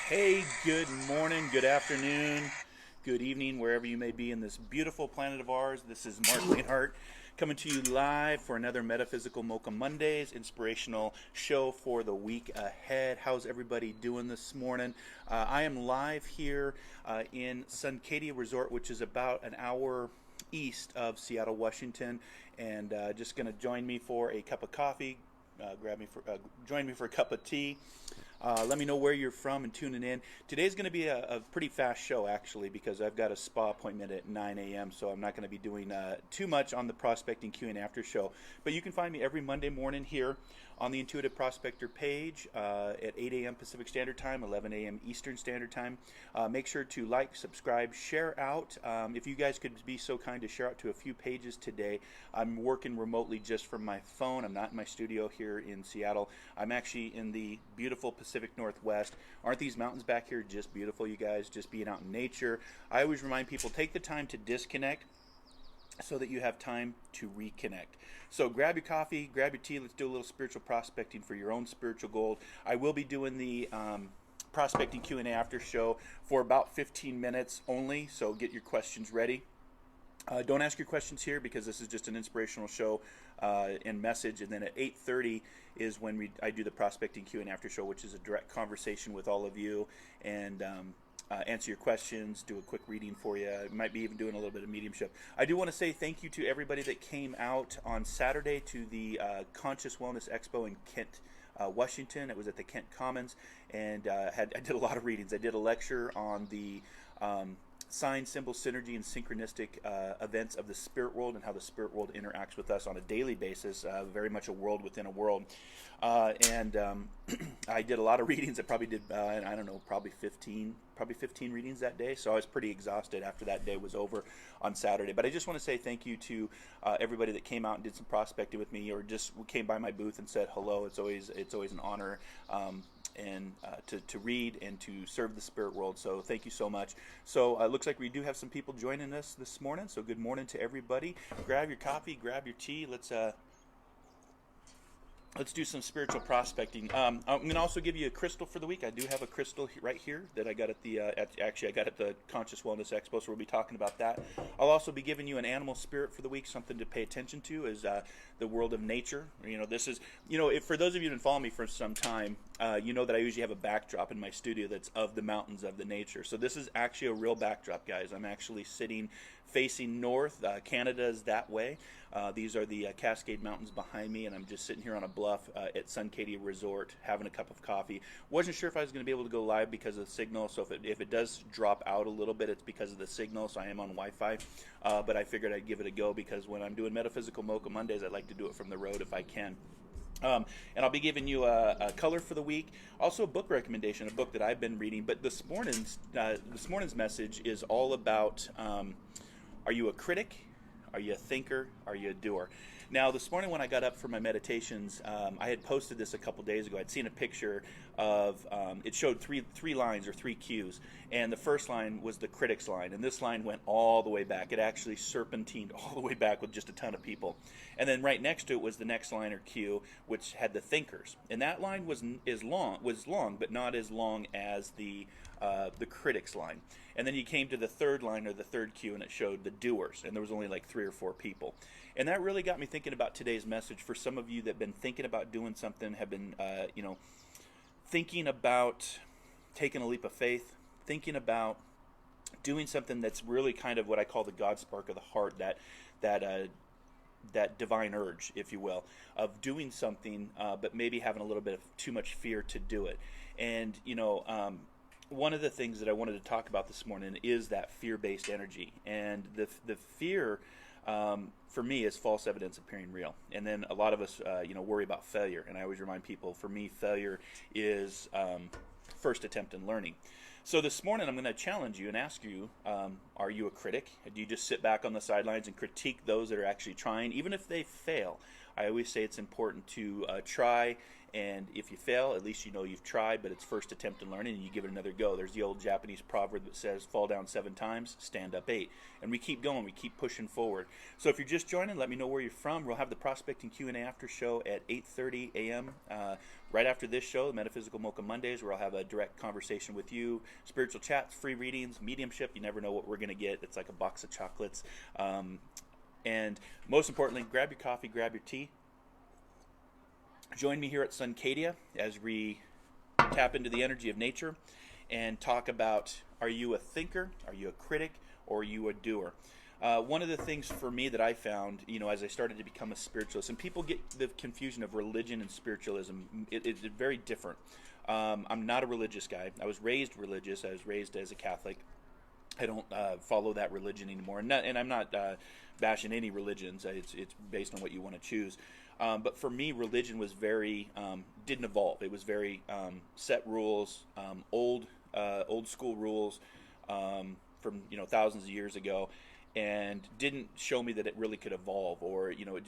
Hey, good morning, good afternoon, good evening, wherever you may be in this beautiful planet of ours. This is Marc Lainhart coming to you live for another Metaphysical Mocha Mondays inspirational show for the week ahead. How's everybody doing this morning? I am live here in Suncadia Resort, which is about an hour east of Seattle, Washington, and just going to join me for a cup of coffee. Join me for a cup of tea. Let me know where you're from and tuning in. Today's going to be a pretty fast show, actually, because I've got a spa appointment at 9 a.m., so I'm not going to be doing too much on the Prospecting Q&A after show. But you can find me every Monday morning here on the Intuitive Prospector page at 8 a.m. Pacific Standard Time, 11 a.m. Eastern Standard Time. Make sure to like, subscribe, share out. If you guys could be so kind to share out to a few pages today. I'm working remotely just from my phone. I'm not in my studio here in Seattle. I'm actually in the beautiful Pacific Northwest. Aren't these mountains back here just beautiful, you guys? Just being out in nature. I always remind people, take the time to disconnect so that you have time to reconnect. So grab your coffee, grab your tea. Let's do a little spiritual prospecting for your own spiritual gold. I will be doing the prospecting Q&A after show for about 15 minutes only, so get your questions ready. Don't ask your questions here because this is just an inspirational show and message. And then at 8:30 is when I do the prospecting Q&A after show, which is a direct conversation with all of you and answer your questions, do a quick reading for you. I might be even doing a little bit of mediumship. I do want to say thank you to everybody that came out on Saturday to the Conscious Wellness Expo in Kent, Washington. It was at the Kent Commons, and I did a lot of readings. I did a lecture on the sign, symbol, synergy, and synchronistic events of the spirit world and how the spirit world interacts with us on a daily basis, very much a world within a world. And I did a lot of readings. I probably did, I don't know, probably 15 readings that day. So I was pretty exhausted after that day was over on Saturday. But I just want to say thank you to everybody that came out and did some prospecting with me or just came by my booth and said hello. It's always an honor. And to read and to serve the spirit world. So thank you so much. So it looks like we do have some people joining us this morning. So good morning to everybody. Grab your coffee, grab your tea. Let's do some spiritual prospecting. I'm going to also give you a crystal for the week. I do have a crystal right here that I got at the I got at the Conscious Wellness Expo, so we'll be talking about that. I'll also be giving you an animal spirit for the week. Something to pay attention to is the world of nature. This is, for those of you who've been following me for some time, you know that I usually have a backdrop in my studio that's of the mountains of the nature. So this is actually a real backdrop, guys. I'm actually sitting facing north. Canada is that way. These are the Cascade Mountains behind me, and I'm just sitting here on a bluff at Suncadia Resort having a cup of coffee. Wasn't sure if I was going to be able to go live because of the signal, so if it does drop out a little bit, it's because of the signal, so I am on Wi-Fi. But I figured I'd give it a go because when I'm doing Metaphysical Mocha Mondays, I like to do it from the road if I can. And I'll be giving you a color for the week, also a book recommendation, a book that I've been reading. But this morning's message is all about: are you a critic? Are you a thinker? Are you a doer? Now, this morning when I got up for my meditations, I had posted this a couple days ago. I'd seen a picture of, it showed three lines or three cues, and the first line was the critic's line, and this line went all the way back. It actually serpentined all the way back with just a ton of people. And then right next to it was the next line or cue, which had the thinkers, and that line was long, but not as long as the critic's line. And then you came to the third line or the third cue, and it showed the doers, and there was only like 3 or 4 people. And that really got me thinking about today's message. For some of you that have been thinking about doing something, have been thinking about taking a leap of faith, thinking about doing something that's really kind of what I call the God spark of the heart, that divine urge, if you will, of doing something, but maybe having a little bit of too much fear to do it. And one of the things that I wanted to talk about this morning is that fear-based energy, and the fear for me is false evidence appearing real. And then a lot of us worry about failure, and I always remind people, for me, failure is first attempt in learning. So this morning I'm going to challenge you and ask you, are you a critic? Do you just sit back on the sidelines and critique those that are actually trying, even if they fail? I always say it's important to try, and if you fail, at least you know you've tried, but it's first attempt in learning, and you give it another go. There's the old Japanese proverb that says, fall down 7 times, stand up 8. And we keep going, we keep pushing forward. So if you're just joining, let me know where you're from. We'll have the Prospecting Q&A after show at 8:30 a.m. Right after this show, the Metaphysical Mocha Mondays, where I'll have a direct conversation with you. Spiritual chats, free readings, mediumship. You never know what we're going to get. It's like a box of chocolates. And most importantly, grab your coffee, grab your tea. Join me here at Suncadia as we tap into the energy of nature and talk about, are you a thinker, are you a critic, or are you a doer? One of the things for me that I found, as I started to become a spiritualist, and people get the confusion of religion and spiritualism, it's very different. I'm not a religious guy. I was raised religious. I was raised as a Catholic. I don't follow that religion anymore, and I'm not bashing any religions. It's based on what you want to choose. But for me, religion was very didn't evolve. It was very set rules, old school rules from thousands of years ago, and didn't show me that it really could evolve, or it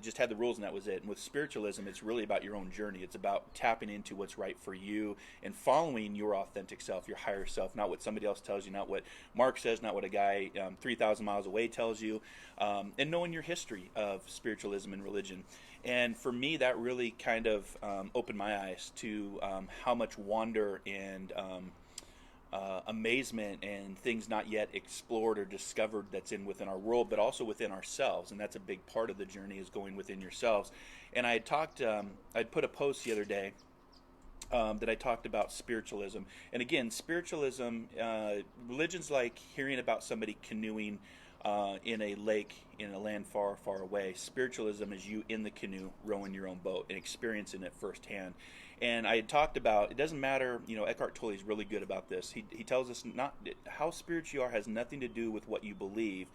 just had the rules and that was it. And with spiritualism, it's really about your own journey. It's about tapping into what's right for you and following your authentic self, your higher self, not what somebody else tells you, not what Marc says, not what a guy 3,000 miles away tells you, and knowing your history of spiritualism and religion. And for me, that really kind of opened my eyes to how much wonder and amazement and things not yet explored or discovered that's within our world, but also within ourselves. And that's a big part of the journey, is going within yourselves. And I had talked, I'd put a post the other day that I talked about spiritualism. And again, spiritualism, religion's like hearing about somebody canoeing in a lake in a land far, far away. Spiritualism is you in the canoe rowing your own boat and experiencing it firsthand. And I had talked about, it doesn't matter, Eckhart Tolle is really good about this. He tells us not how spiritual you are has nothing to do with what you believe,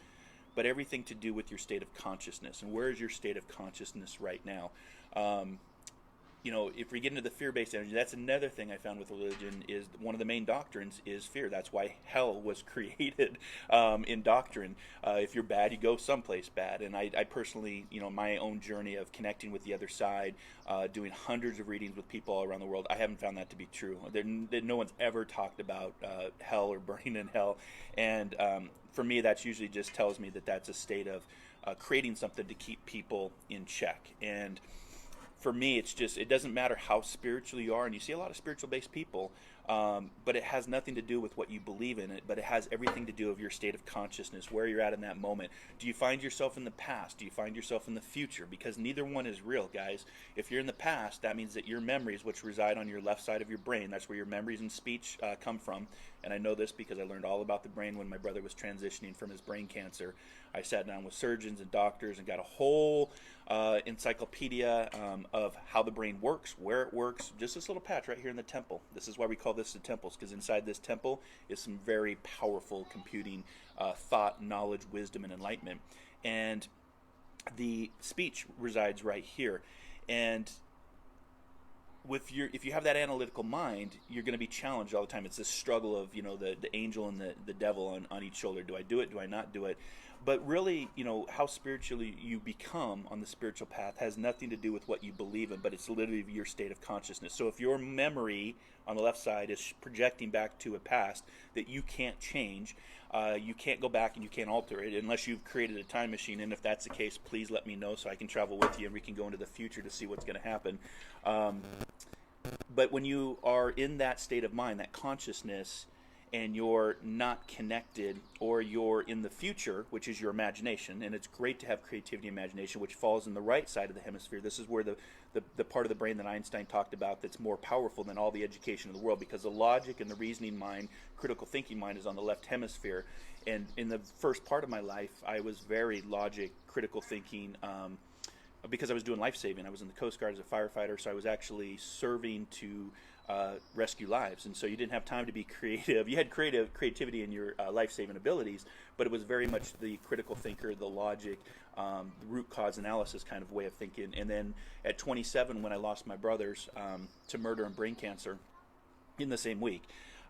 but everything to do with your state of consciousness. And where is your state of consciousness right now? If we get into the fear-based energy, that's another thing I found with religion, is one of the main doctrines is fear. That's why hell was created in doctrine. If you're bad, you go someplace bad. And I personally, my own journey of connecting with the other side, doing hundreds of readings with people all around the world, I haven't found that to be true. No one's ever talked about hell or burning in hell. And for me, that usually just tells me that that's a state of creating something to keep people in check. And for me, it doesn't matter how spiritual you are, and you see a lot of spiritual-based people, but it has nothing to do with what you believe in it, but it has everything to do with your state of consciousness, where you're at in that moment. Do you find yourself in the past? Do you find yourself in the future? Because neither one is real, guys. If you're in the past, that means that your memories, which reside on your left side of your brain, that's where your memories and speech come from. And I know this because I learned all about the brain when my brother was transitioning from his brain cancer. I sat down with surgeons and doctors and got a whole encyclopedia of how the brain works, where it works, just this little patch right here in the temple. This is why we call this the temples, because inside this temple is some very powerful computing thought, knowledge, wisdom, and enlightenment. And the speech resides right here. And if you have that analytical mind, you're going to be challenged all the time. It's this struggle of the angel and the devil on each shoulder. Do I do it? Do I not do it? But really, how spiritually you become on the spiritual path has nothing to do with what you believe in, but it's literally your state of consciousness. So if your memory on the left side is projecting back to a past that you can't change, you can't go back and you can't alter it unless you've created a time machine. And if that's the case, please let me know so I can travel with you and we can go into the future to see what's going to happen. But when you are in that state of mind, that consciousness, and you're not connected, or you're in the future, which is your imagination, and it's great to have creativity and imagination, which falls in the right side of the hemisphere. This is where the part of the brain that Einstein talked about that's more powerful than all the education in the world, because the logic and the reasoning mind, critical thinking mind, is on the left hemisphere. And in the first part of my life, I was very logic, critical thinking, because I was doing life saving. I was in the Coast Guard as a firefighter, so I was actually serving to rescue lives, and so you didn't have time to be creative. You had creativity in your life-saving abilities, but it was very much the critical thinker, the logic, the root cause analysis kind of way of thinking. And then at 27, when I lost my brothers to murder and brain cancer in the same week,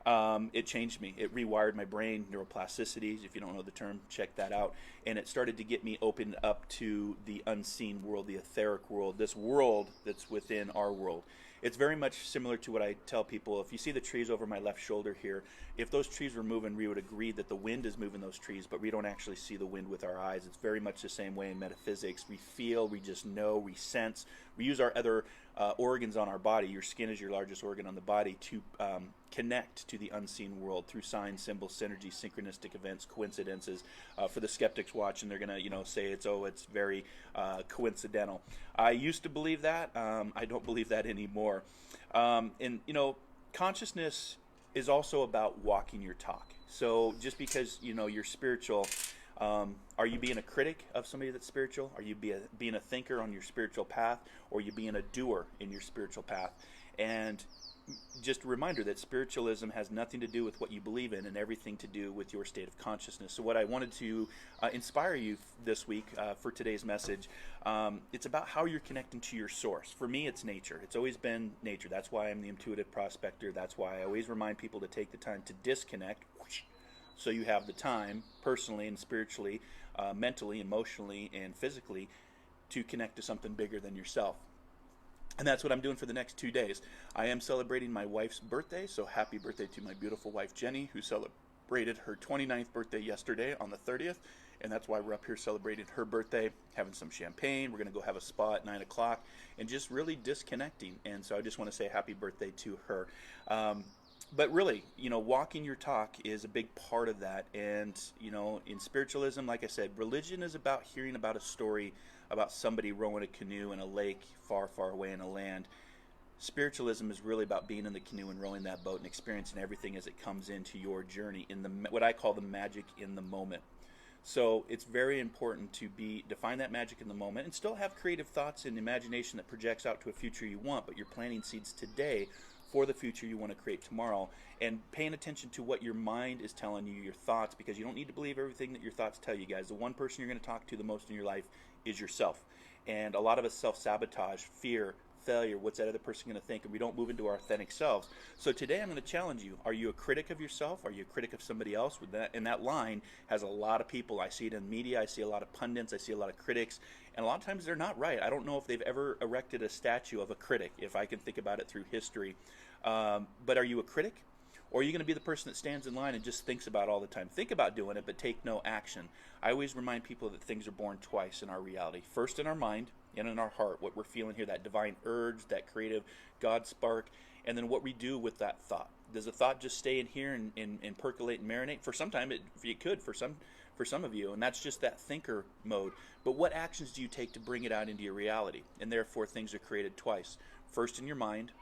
It changed me. It rewired my brain, neuroplasticities. If you don't know the term, check that out. And it started to get me opened up to the unseen world, the etheric world, this world that's within our world. It's very much similar to what I tell people. If you see the trees over my left shoulder here, if those trees were moving, we would agree that the wind is moving those trees, but we don't actually see the wind with our eyes. It's very much the same way in metaphysics. We feel, we just know, we sense. We use our other organs on our body. Your skin is your largest organ on the body to connect to the unseen world through signs, symbols, synergy, synchronistic events, coincidences. For the skeptics watching, they're gonna say it's very coincidental. I used to believe that. I don't believe that anymore. And consciousness is also about walking your talk. So just because you're spiritual, are you being a critic of somebody that's spiritual? Are you being a thinker on your spiritual path, or are you being a doer in your spiritual path? And just a reminder that spiritualism has nothing to do with what you believe in and everything to do with your state of consciousness. So what I wanted to inspire you this week for today's message, it's about how you're connecting to your source. For me, it's nature. It's always been nature. That's why I'm the intuitive prospector. That's why I always remind people to take the time to disconnect, so you have the time, personally and spiritually, mentally, emotionally, and physically, to connect to something bigger than yourself. And that's what I'm doing for the next 2 days. I am celebrating my wife's birthday, so happy birthday to my beautiful wife, Jenny, who celebrated her 29th birthday yesterday on the 30th, and that's why we're up here celebrating her birthday, having some champagne. We're going to go have a spa at 9 o'clock, and just really disconnecting. And so I just want to say happy birthday to her. But really, walking your talk is a big part of that. And, in spiritualism, like I said, religion is about hearing about a story about somebody rowing a canoe in a lake far, far away in a land. Spiritualism is really about being in the canoe and rowing that boat and experiencing everything as it comes into your journey in what I call the magic in the moment. So it's very important to find that magic in the moment and still have creative thoughts and imagination that projects out to a future you want, but you're planting seeds today for the future you want to create tomorrow, and paying attention to what your mind is telling you, your thoughts, because you don't need to believe everything that your thoughts tell you, guys. The one person you're going to talk to the most in your life is yourself. And a lot of us self-sabotage, fear, failure, what's that other person going to think, and we don't move into our authentic selves. So today I'm going to challenge you. Are you a critic of yourself? Are you a critic of somebody else? And that line has a lot of people. I see it in media. I see a lot of pundits. I see a lot of critics. And a lot of times they're not right. I don't know if they've ever erected a statue of a critic, if I can think about it through history. But are you a critic? Or are you going to be the person that stands in line and just thinks about it all the time? Think about doing it, but take no action. I always remind people that things are born twice in our reality. First in our mind and in our heart, what we're feeling here, that divine urge, that creative God spark, and then what we do with that thought. Does a thought just stay in here and percolate and marinate? For some time, it could, for some of you, and that's just that thinker mode. But what actions do you take to bring it out into your reality? And therefore, things are created twice. First in your mind,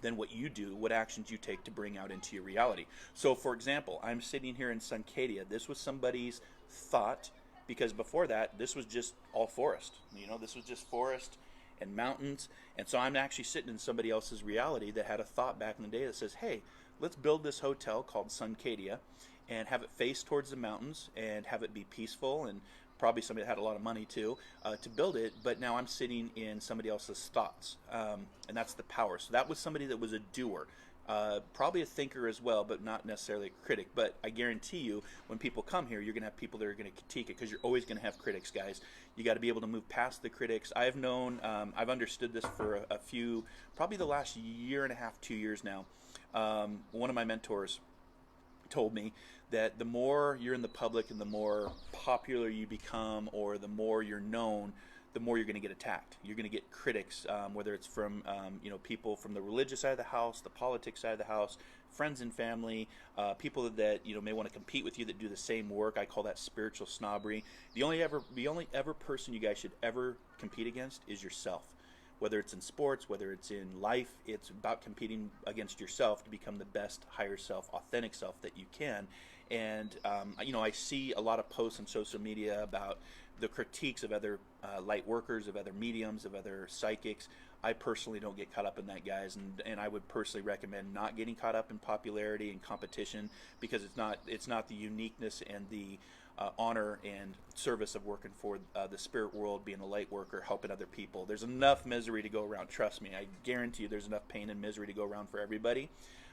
then what you do, what actions you take to bring out into your reality. So, for example, I'm sitting here in Suncadia. This was somebody's thought, because before that, this was just all forest. This was just forest and mountains. And so I'm actually sitting in somebody else's reality that had a thought back in the day that says, hey, let's build this hotel called Suncadia and have it face towards the mountains and have it be peaceful, and probably somebody that had a lot of money too to build it. But now I'm sitting in somebody else's thoughts, and that's the power. So that was somebody that was a doer, probably a thinker as well, but not necessarily a critic. But I guarantee you, when people come here, you're going to have people that are going to critique it, because you're always going to have critics, guys. You got to be able to move past the critics. I've understood this for a few, probably the last year and a half, 2 years now. One of my mentors told me that the more you're in the public and the more popular you become, or the more you're known, the more you're going to get attacked. You're going to get critics, whether it's from people from the religious side of the house, the politics side of the house, friends and family, people that may want to compete with you that do the same work. I call that spiritual snobbery. The only ever person you guys should ever compete against is yourself. Whether it's in sports, whether it's in life, it's about competing against yourself to become the best, higher self, authentic self that you can. And I see a lot of posts on social media about the critiques of other light workers, of other mediums, of other psychics. I personally don't get caught up in that, guys, and I would personally recommend not getting caught up in popularity and competition, because it's not the uniqueness and the honor and service of working for the spirit world, being a light worker, helping other people. There's enough misery to go around. Trust me, I guarantee you there's enough pain and misery to go around for everybody.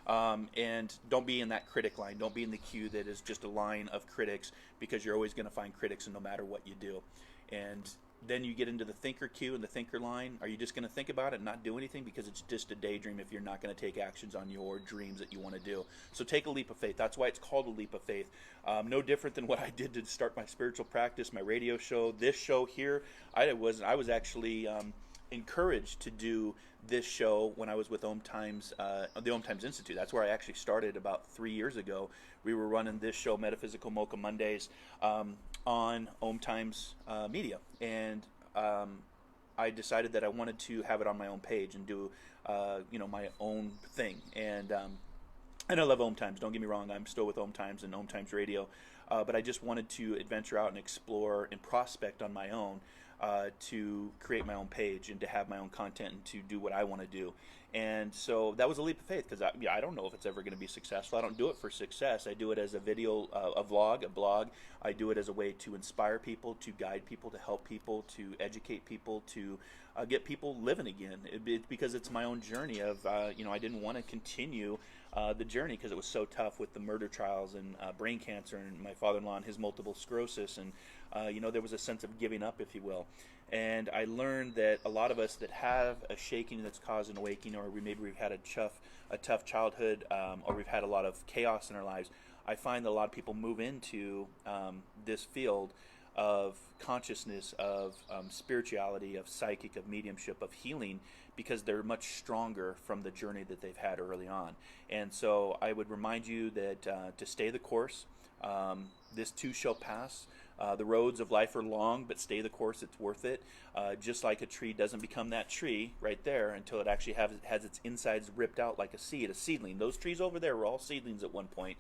And don't be in that critic line. Don't be in the queue that is just a line of critics, because you're always going to find critics no matter what you do. And then you get into the thinker queue and the thinker line. Are you just going to think about it and not do anything because it's just a daydream if you're not going to take actions on your dreams that you want to do? So take a leap of faith. That's why it's called a leap of faith. No different than what I did to start my spiritual practice, my radio show, this show here. I was actually encouraged to do this show when I was with the Om Times Institute. That's where I actually started about 3 years ago. We were running this show, Metaphysical Mocha Mondays, on Om Times Media, and I decided that I wanted to have it on my own page and do my own thing. And I love Om Times. Don't get me wrong. I'm still with Om Times and Om Times Radio, but I just wanted to adventure out and explore and prospect on my own. To create my own page and to have my own content and to do what I want to do. And so that was a leap of faith, because I don't know if it's ever going to be successful. I don't do it for success. I do it as a video, a vlog, a blog. I do it as a way to inspire people, to guide people, to help people, to educate people, to get people living again. Because it's my own journey of, I didn't want to continue the journey because it was so tough with the murder trials and brain cancer and my father-in-law and his multiple sclerosis. And there was a sense of giving up, if you will. And I learned that a lot of us that have a shaking that's caused an awakening, or maybe we've had a tough childhood, or we've had a lot of chaos in our lives, I find that a lot of people move into this field of consciousness, of spirituality, of psychic, of mediumship, of healing, because they're much stronger from the journey that they've had early on. And so I would remind you that to stay the course. This too shall pass. The roads of life are long, but stay the course, it's worth it. Just like a tree doesn't become that tree right there until it actually has its insides ripped out like a seed, a seedling. Those trees over there were all seedlings at one point.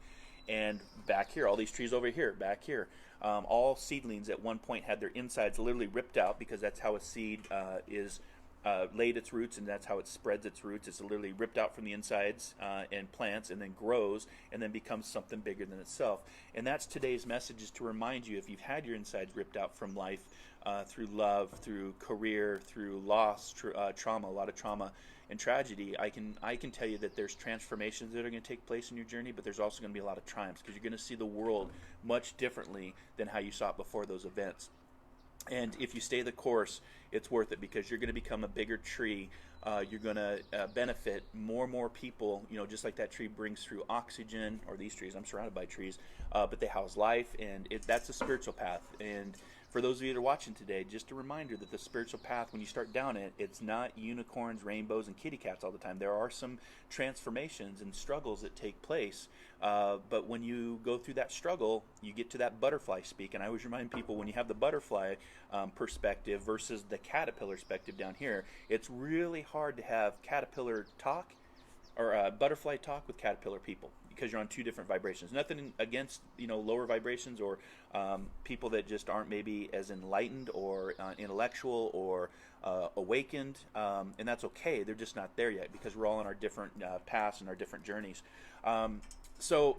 And back here, all these trees over here, back here, all seedlings at one point had their insides literally ripped out, because that's how a seed is laid its roots, and that's how it spreads its roots. It's literally ripped out from the insides and plants, and then grows, and then becomes something bigger than itself. And that's today's message, is to remind you, if you've had your insides ripped out from life, through love, through career, through loss, trauma, a lot of trauma and tragedy, I can tell you that there's transformations that are going to take place in your journey, but there's also going to be a lot of triumphs, because you're going to see the world much differently than how you saw it before those events. And if you stay the course, it's worth it, because you're going to become a bigger tree. You're going to benefit more and more people, just like that tree brings through oxygen, or these trees, I'm surrounded by trees, but they house life, and that's a spiritual path. And for those of you that are watching today, just a reminder that the spiritual path, when you start down it, it's not unicorns, rainbows, and kitty cats all the time. There are some transformations and struggles that take place, but when you go through that struggle, you get to that butterfly speak. And I always remind people, when you have the butterfly perspective versus the caterpillar perspective down here, it's really hard to have caterpillar talk or butterfly talk with caterpillar people, because you're on two different vibrations. Nothing against lower vibrations, or people that just aren't maybe as enlightened or intellectual or awakened, and that's okay. They're just not there yet, because we're all on our different paths and our different journeys. So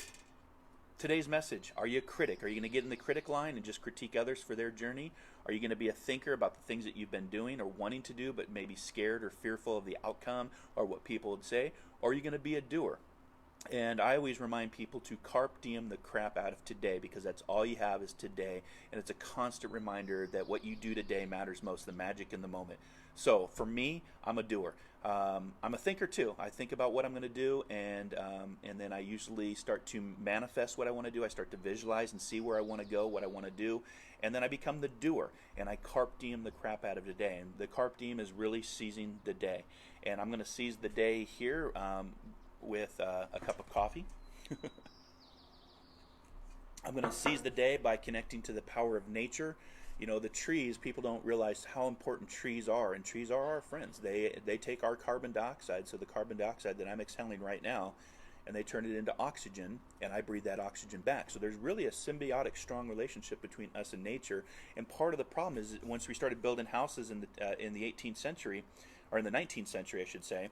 today's message: are you a critic? Are you going to get in the critic line and just critique others for their journey? Are you going to be a thinker about the things that you've been doing or wanting to do, but maybe scared or fearful of the outcome or what people would say? Or are you going to be a doer? And I always remind people to carpe diem the crap out of today, because that's all you have is today. And it's a constant reminder that what you do today matters most, the magic in the moment. So for me, I'm a doer. I'm a thinker too. I think about what I'm going to do, and then I usually start to manifest what I want to do. I start to visualize and see where I want to go, what I want to do, and then I become the doer, and I carpe diem the crap out of today. And the carpe diem is really seizing the day. And I'm going to seize the day here with a cup of coffee. I'm going to seize the day by connecting to the power of nature. The trees, people don't realize how important trees are, and trees are our friends. They take our carbon dioxide, so the carbon dioxide that I'm exhaling right now, and they turn it into oxygen, and I breathe that oxygen back. So there's really a symbiotic, strong relationship between us and nature. And part of the problem is that once we started building houses in the 18th century, or in the 19th century, I should say,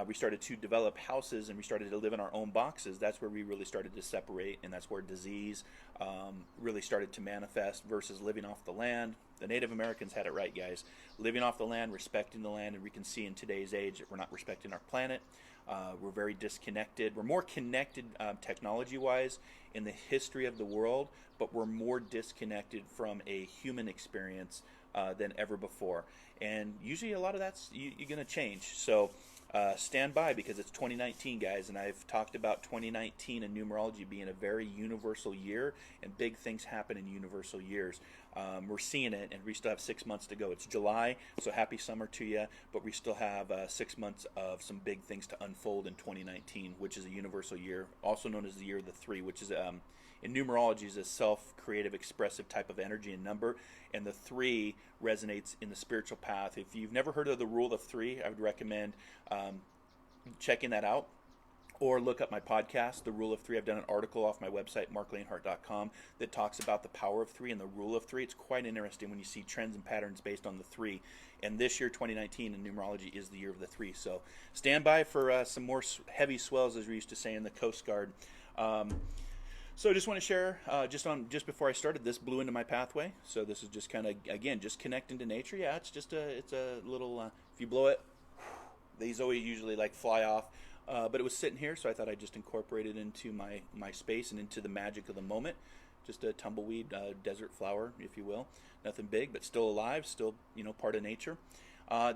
we started to develop houses, and we started to live in our own boxes. That's where we really started to separate, and that's where disease really started to manifest versus living off the land. The Native Americans had it right, guys. Living off the land, respecting the land, and we can see in today's age that we're not respecting our planet. We're very disconnected. We're more connected technology-wise in the history of the world, but we're more disconnected from a human experience than ever before. And usually a lot of that's you're going to change. So stand by, because it's 2019, guys, and I've talked about 2019 and numerology being a very universal year, and big things happen in universal years. We're seeing it, and we still have 6 months to go. It's July, so happy summer to you, but we still have 6 months of some big things to unfold in 2019, which is a universal year, also known as the year of the three, which is in numerology is a self-creative, expressive type of energy and number, and the three resonates in the spiritual path. If you've never heard of the rule of three, I would recommend checking that out, or look up my podcast, The Rule of Three. I've done an article off my website, marclainhart.com, that talks about the power of three and the rule of three. It's quite interesting when you see trends and patterns based on the three. And this year, 2019, in numerology is the year of the three. So stand by for some more heavy swells, as we used to say in the Coast Guard. So I just want to share, just before I started, this blew into my pathway. So this is just kind of, again, just connecting to nature. Yeah, it's a little, if you blow it, these always usually like fly off. But it was sitting here, so I thought I'd just incorporate it into my space and into the magic of the moment. Just a tumbleweed, desert flower, if you will. Nothing big, but still alive, still, part of nature.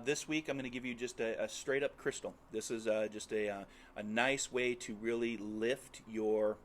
This week, I'm going to give you just a straight-up crystal. This is just a nice way to really lift your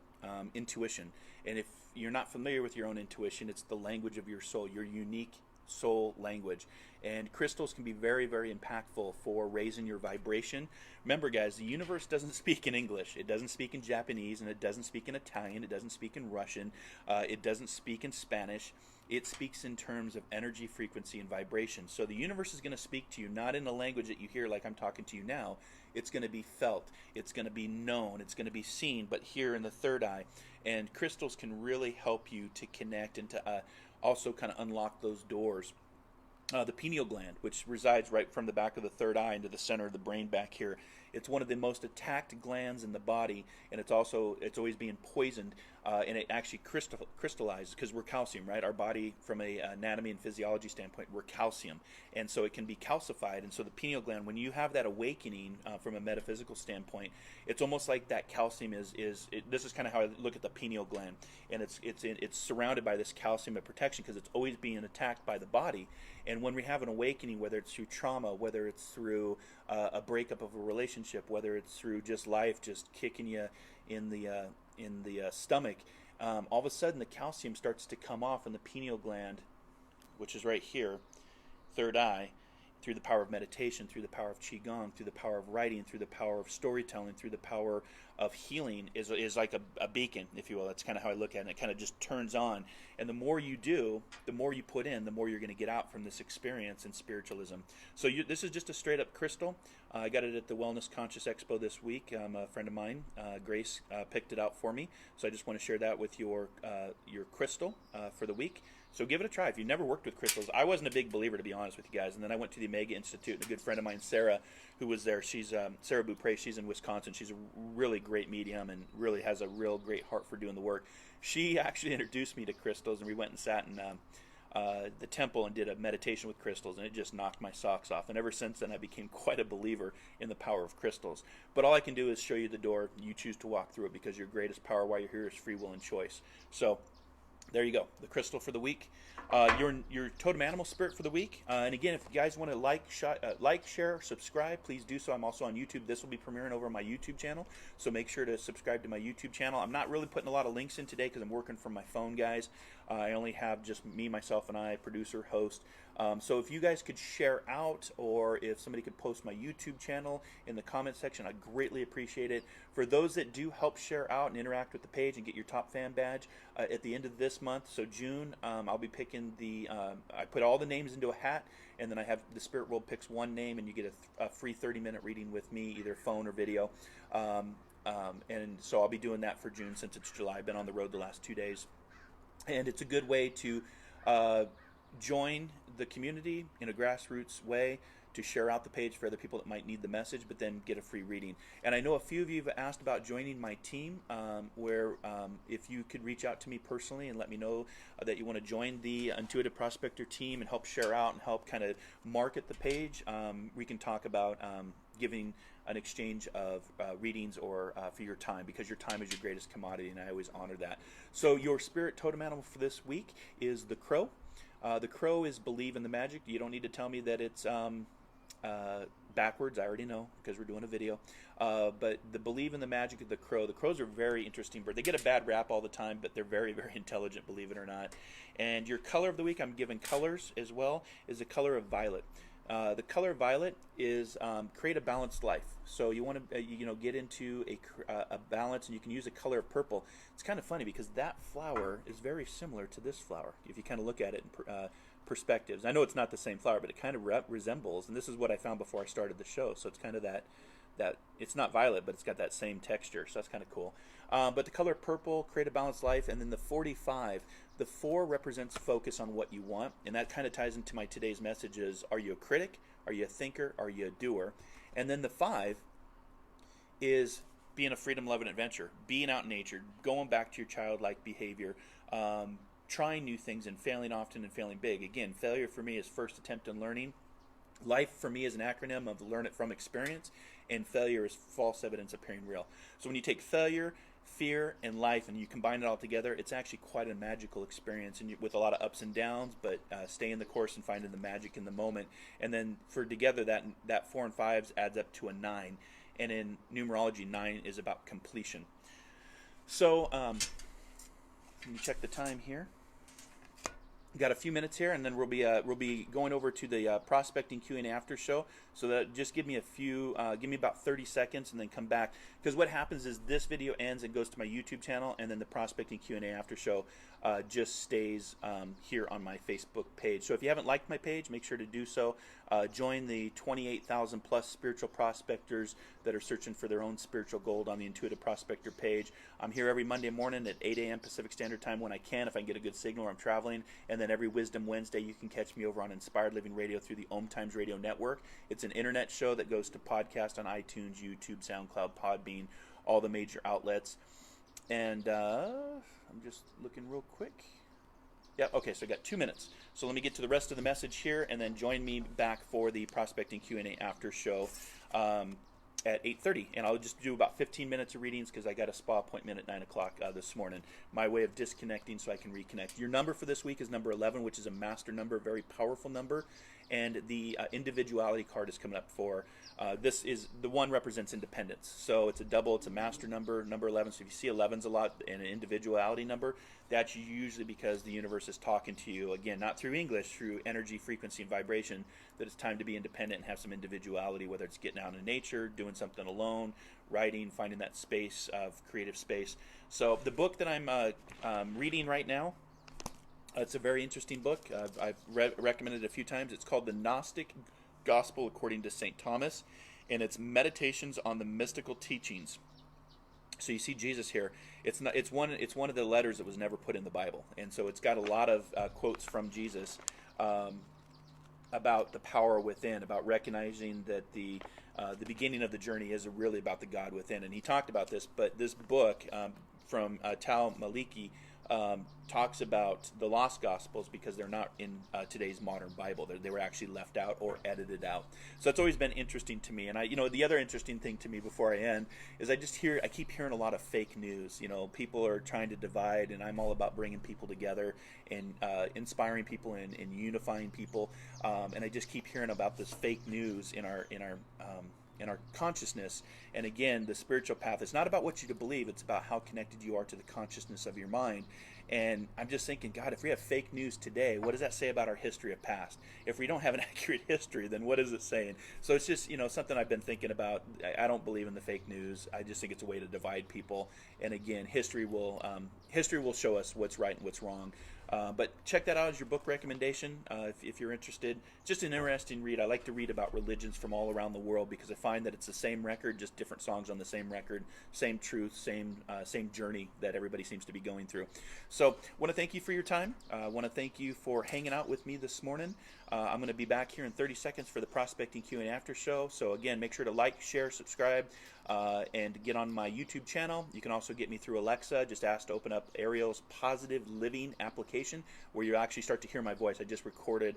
intuition. And if you're not familiar with your own intuition, it's the language of your soul, your unique soul language. And crystals can be very, very impactful for raising your vibration. Remember, guys, the universe doesn't speak in English. It doesn't speak in Japanese, and it doesn't speak in Italian. It doesn't speak in Russian. It doesn't speak in Spanish. It speaks in terms of energy, frequency, and vibration. So the universe is going to speak to you not in a language that you hear like I'm talking to you now. It's going to be felt. It's going to be known. It's going to be seen, but here in the third eye. And crystals can really help you to connect and to also kind of unlock those doors. The pineal gland, which resides right from the back of the third eye into the center of the brain back here. It's one of the most attacked glands in the body, and it's always being poisoned, and it actually crystallizes because we're calcium, right? Our body, from a anatomy and physiology standpoint, we're calcium, and so it can be calcified. And so the pineal gland, when you have that awakening from a metaphysical standpoint, it's almost like that calcium is. This is kind of how I look at the pineal gland, and it's surrounded by this calcium of protection because it's always being attacked by the body. And when we have an awakening, whether it's through trauma, whether it's through a breakup of a relationship, whether it's through just life just kicking you in the stomach, all of a sudden the calcium starts to come off in the pineal gland, which is right here, third eye, through the power of meditation, through the power of qigong, through the power of writing, through the power of storytelling, through the power of healing, is like a beacon, if you will. That's kind of how I look at it. It kind of just turns on. And the more you do, the more you put in, the more you're going to get out from this experience in spiritualism. So this is just a straight up crystal. I got it at the Wellness Conscious Expo this week. A friend of mine, Grace, picked it out for me. So I just want to share that with your crystal for the week. So give it a try. If you've never worked with crystals, I wasn't a big believer, to be honest with you guys. And then I went to the Omega Institute, and a good friend of mine, Sarah, who was there, she's Sarah Beaupre, she's in Wisconsin. She's a really great medium and really has a real great heart for doing the work. She actually introduced me to crystals, and we went and sat in the temple and did a meditation with crystals, and it just knocked my socks off. And ever since then, I became quite a believer in the power of crystals. But all I can do is show you the door. You choose to walk through it, because your greatest power while you're here is free will and choice. So there you go, the crystal for the week. Your totem animal spirit for the week. And again, if you guys want to like, share, subscribe, please do so. I'm also on YouTube. This will be premiering over my YouTube channel, so make sure to subscribe to my YouTube channel. I'm not really putting a lot of links in today because I'm working from my phone, guys. I only have just me, myself, and I, producer, host. So if you guys could share out, or if somebody could post my YouTube channel in the comment section, I'd greatly appreciate it. For those that do help share out and interact with the page and get your top fan badge at the end of this month, so June, I'll be picking I put all the names into a hat, and then I have the Spirit World picks one name, and you get a free 30-minute reading with me, either phone or video. And so I'll be doing that for June, since it's July. I've been on the road the last 2 days. And it's a good way to join the community in a grassroots way, to share out the page for other people that might need the message, but then get a free reading. And I know a few of you have asked about joining my team, where if you could reach out to me personally and let me know that you want to join the Intuitive Prospector team and help share out and help kind of market the page, we can talk about giving an exchange of readings or for your time, because your time is your greatest commodity, and I always honor that. So your spirit totem animal for this week is the crow. The crow is believe in the magic. You don't need to tell me that it's backwards. I already know because we're doing a video. But the believe in the magic of the crow. The crows are very interesting bird. They get a bad rap all the time, but they're very, very intelligent, believe it or not. And your color of the week, I'm giving colors as well, is the color of violet. The color of violet is create a balanced life. So you want to get into a balance, and you can use a color of purple. It's kind of funny because that flower is very similar to this flower if you kind of look at it in perspectives. I know it's not the same flower, but it kind of resembles, and this is what I found before I started the show. So it's kind of that it's not violet, but it's got that same texture, so that's kind of cool. But the color purple, create a balanced life, and then the 45, the 4 represents focus on what you want, and that kind of ties into my today's message is, are you a critic, are you a thinker, are you a doer? And then the 5 is being a freedom, love, and adventure, being out in nature, going back to your childlike behavior, trying new things and failing often and failing big. Again, failure for me is first attempt in learning. Life for me is an acronym of learn it from experience, and failure is false evidence appearing real. So when you take failure, fear, and life, and you combine it all together, it's actually quite a magical experience, and with a lot of ups and downs, but staying the course and finding the magic in the moment. And then for together, that 4 and 5s adds up to a 9. And in numerology, 9 is about completion. So let me check the time here. Got a few minutes here, and then we'll be going over to the prospecting Q&A after show. So that just give me about 30 seconds, and then come back, because what happens is this video ends and goes to my YouTube channel, and then the prospecting Q&A after show just stays here on my Facebook page. So if you haven't liked my page, make sure to do so. Join the 28,000 plus spiritual prospectors that are searching for their own spiritual gold on the Intuitive Prospector page. I'm here every Monday morning at 8 a.m. Pacific Standard Time when I can, if I can get a good signal or I'm traveling. And then every Wisdom Wednesday, you can catch me over on Inspired Living Radio through the Om Times Radio Network. It's an internet show that goes to podcast on iTunes, YouTube, SoundCloud, Podbean, all the major outlets. And I'm just looking real quick. Yeah, okay, so I got 2 minutes. So let me get to the rest of the message here, and then join me back for the Prospecting Q&A after show at 8:30. And I'll just do about 15 minutes of readings because I got a spa appointment at 9 o'clock this morning. My way of disconnecting so I can reconnect. Your number for this week is number 11, which is a master number, a very powerful number. And the individuality card is coming up for, this is, the 1 represents independence. So it's a double, it's a master number, number 11. So if you see 11s a lot and an individuality number, that's usually because the universe is talking to you, again, not through English, through energy, frequency, and vibration, that it's time to be independent and have some individuality, whether it's getting out in nature, doing something alone, writing, finding that space of creative space. So the book that I'm reading right now, it's a very interesting book. I've recommended it a few times. It's called The Gnostic Gospel According to St. Thomas, and it's meditations on the mystical teachings. So you see Jesus here. It's one of the letters that was never put in the Bible, and so it's got a lot of quotes from Jesus about the power within, about recognizing that the beginning of the journey is really about the God within. And he talked about this, but this book from Tal Maliki talks about the lost gospels because they're not in today's modern Bible. They were actually left out or edited out. So it's always been interesting to me. And the other interesting thing to me before I end is I keep hearing a lot of fake news. People are trying to divide, and I'm all about bringing people together and inspiring people and unifying people. And I just keep hearing about this fake news in our consciousness. And again, the spiritual path is not about what you believe, it's about how connected you are to the consciousness of your mind. And I'm just thinking, God, if we have fake news today, what does that say about our history of past? If we don't have an accurate history, then what is it saying? So it's just something I've been thinking about. I don't believe in the fake news. I just think it's a way to divide people. And again, history will show us what's right and what's wrong. But check that out as your book recommendation if you're interested. Just an interesting read. I like to read about religions from all around the world because I find that it's the same record, just different songs on the same record, same truth, same journey that everybody seems to be going through. So I want to thank you for your time. I want to thank you for hanging out with me this morning. I'm going to be back here in 30 seconds for the Prospecting Q&A after show. So again, make sure to like, share, subscribe. and get on my YouTube channel. You can also get me through Alexa. Just ask to open up Ariel's Positive Living application, where you actually start to hear my voice. I just recorded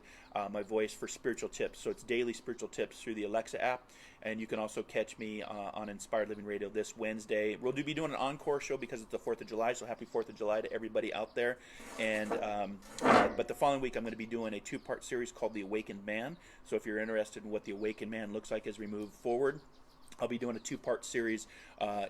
my voice for spiritual tips. So it's daily spiritual tips through the Alexa app. And you can also catch me on Inspired Living Radio this Wednesday. We'll be doing an encore show because it's the 4th of July, so happy 4th of July to everybody out there. And but the following week, I'm going to be doing a 2-part series called The Awakened Man. So if you're interested in what the Awakened Man looks like as we move forward, I'll be doing a 2-part series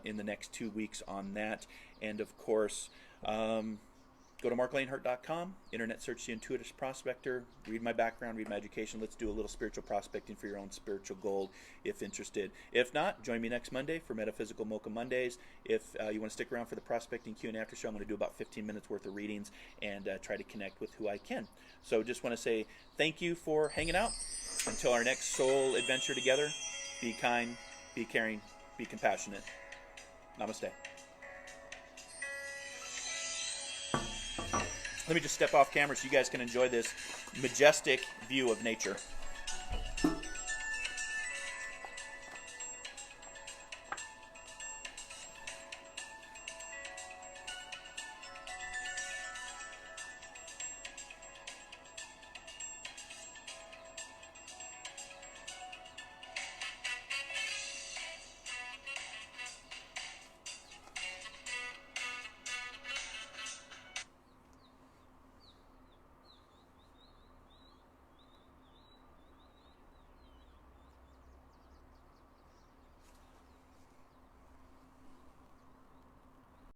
in the next 2 weeks on that. And of course, go to marclainhart.com, internet search the Intuitive Prospector, read my background, read my education. Let's do a little spiritual prospecting for your own spiritual gold if interested. If not, join me next Monday for Metaphysical Mocha Mondays. If you want to stick around for the Prospecting Q&A after show, I'm going to do about 15 minutes worth of readings and try to connect with who I can. So just want to say thank you for hanging out. Until our next soul adventure together, be kind, be caring, be compassionate. Namaste. Let me just step off camera so you guys can enjoy this majestic view of nature.